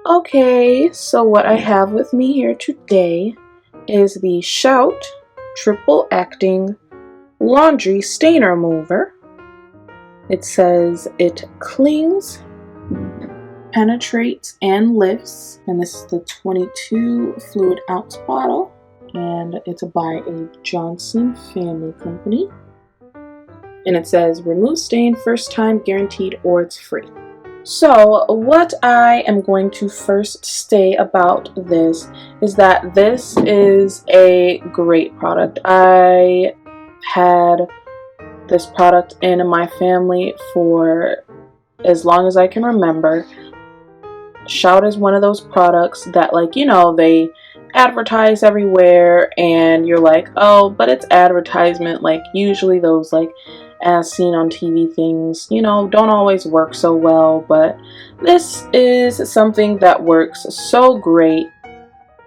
Okay, so what I have with me here today is the Shout Triple Acting Laundry Stain Remover. It says it clings, penetrates, and lifts, and this is the 22 fluid ounce bottle, and it's by a Johnson family company. And it says remove stain first time guaranteed or it's free. So what I am going to first say about this is that this is a great product. I had this product in my family for as long as I can remember. Shout is one of those products that, like, they advertise everywhere and you're like, oh, but it's advertisement. Like, usually those, like, as seen on TV things, don't always work so well, but this is something that works so great.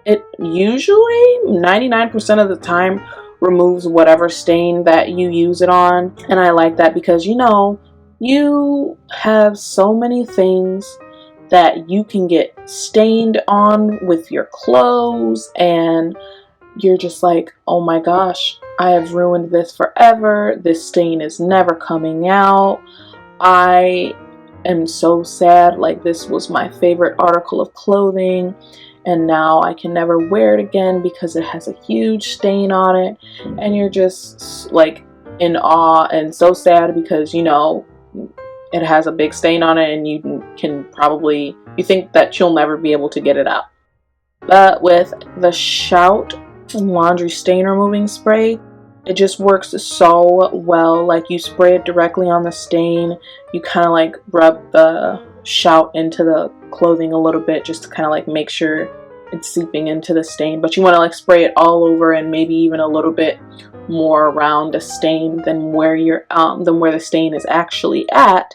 It usually 99% of the time removes whatever stain that you use it on, and I like that because you have so many things that you can get stained on with your clothes, and you're just like, oh my gosh, I have ruined this forever. This stain is never coming out. I am so sad. Like, this was my favorite article of clothing, and now I can never wear it again because it has a huge stain on it. And you're just like in awe and so sad because it has a big stain on it, and you think that you'll never be able to get it out. But with the Shout laundry stain removing spray, it just works so well. Like, you spray it directly on the stain, you kind of like rub the Shout into the clothing a little bit just to kind of like make sure it's seeping into the stain, but you want to like spray it all over and maybe even a little bit more around the stain than where the stain is actually at.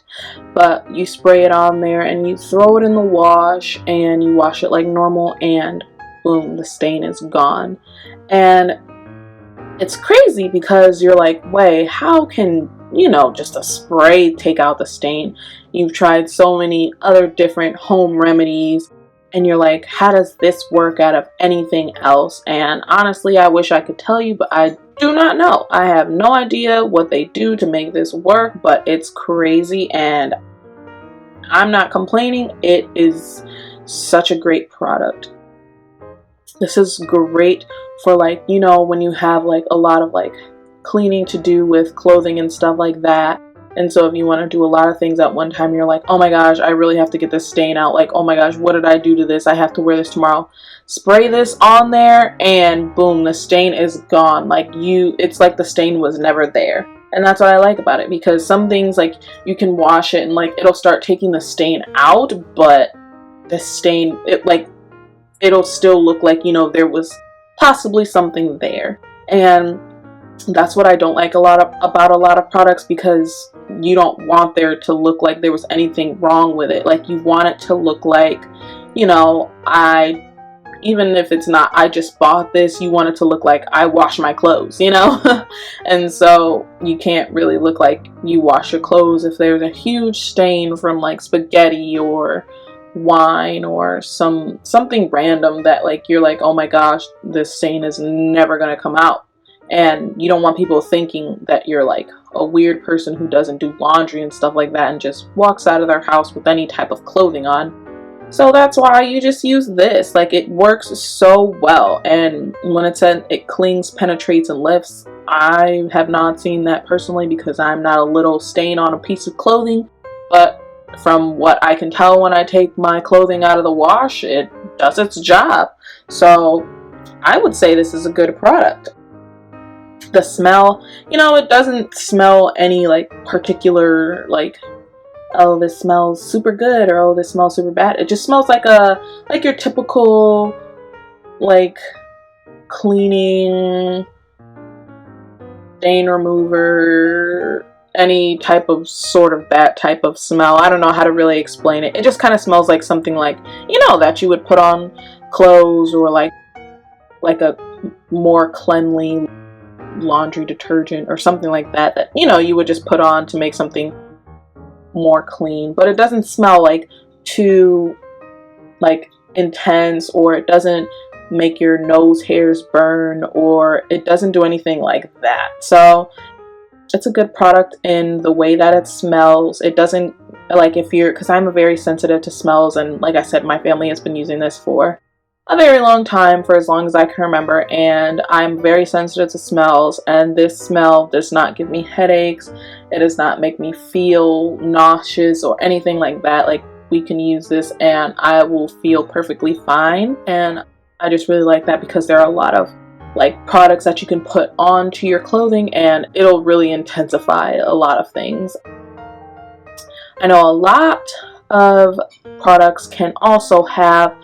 But you spray it on there and you throw it in the wash and you wash it like normal, and boom, the stain is gone. And it's crazy because you're like, wait, how can just a spray take out the stain? You've tried so many other different home remedies and you're like, how does this work out of anything else? And honestly, I wish I could tell you, but I do not know. I have no idea what they do to make this work, but it's crazy and I'm not complaining. It is such a great product. This is great for like, when you have like a lot of like cleaning to do with clothing and stuff like that. And so if you want to do a lot of things at one time, you're like, oh my gosh, I really have to get this stain out. Like, oh my gosh, what did I do to this? I have to wear this tomorrow. Spray this on there and boom, the stain is gone. Like, it's like the stain was never there. And that's what I like about it, because some things, like, you can wash it and like it'll start taking the stain out, but the stain, it'll still look like, there was possibly something there. And that's what I don't like about a lot of products, because you don't want there to look like there was anything wrong with it. Like, you want it to look like, even if it's not, I just bought this, you want it to look like I wash my clothes, And so you can't really look like you wash your clothes if there's a huge stain from like spaghetti or wine or something random that like you're like, oh my gosh, this stain is never gonna come out. And you don't want people thinking that you're like a weird person who doesn't do laundry and stuff like that and just walks out of their house with any type of clothing on. So that's why you just use this. Like, it works so well. And when it said it clings, penetrates, and lifts, I have not seen that personally because I'm not a little stain on a piece of clothing. But from what I can tell when I take my clothing out of the wash, it does its job. So I would say this is a good product. The smell, it doesn't smell any like particular like, oh, this smells super good, or oh, this smells super bad. It just smells like your typical like cleaning, stain remover, any type of sort of that type of smell. I don't know how to really explain it. It just kind of smells like something like, that you would put on clothes, or like a more cleanly laundry detergent or something like that you would just put on to make something more clean. But it doesn't smell like too like intense, or it doesn't make your nose hairs burn, or it doesn't do anything like that. So it's a good product in the way that it smells. It doesn't, like, if you're, because I'm very sensitive to smells, and like I said, my family has been using this for a very long time, for as long as I can remember, and I'm very sensitive to smells, and this smell does not give me headaches. It does not make me feel nauseous or anything like that. Like, we can use this and I will feel perfectly fine, and I just really like that because there are a lot of like products that you can put onto your clothing and it'll really intensify a lot of things. I know a lot of products can also have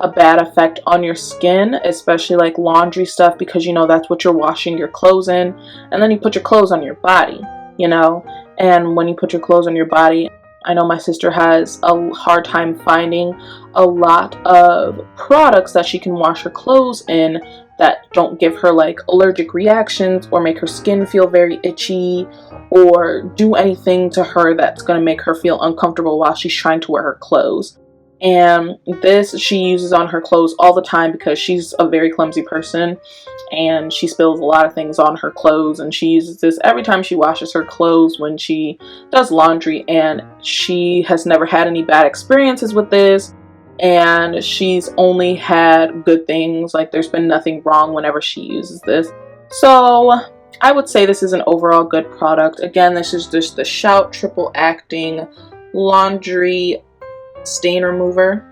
a bad effect on your skin, especially like laundry stuff, because you know that's what you're washing your clothes in, and then you put your clothes on your body, you know, and when you put your clothes on your body, I know my sister has a hard time finding a lot of products that she can wash her clothes in that don't give her like allergic reactions or make her skin feel very itchy or do anything to her that's going to make her feel uncomfortable while she's trying to wear her clothes. And this she uses on her clothes all the time because she's a very clumsy person and she spills a lot of things on her clothes, and she uses this every time she washes her clothes when she does laundry, and she has never had any bad experiences with this, and she's only had good things. Like, there's been nothing wrong whenever she uses this. So I would say this is an overall good product. Again, this is just the Shout triple acting laundry stain remover.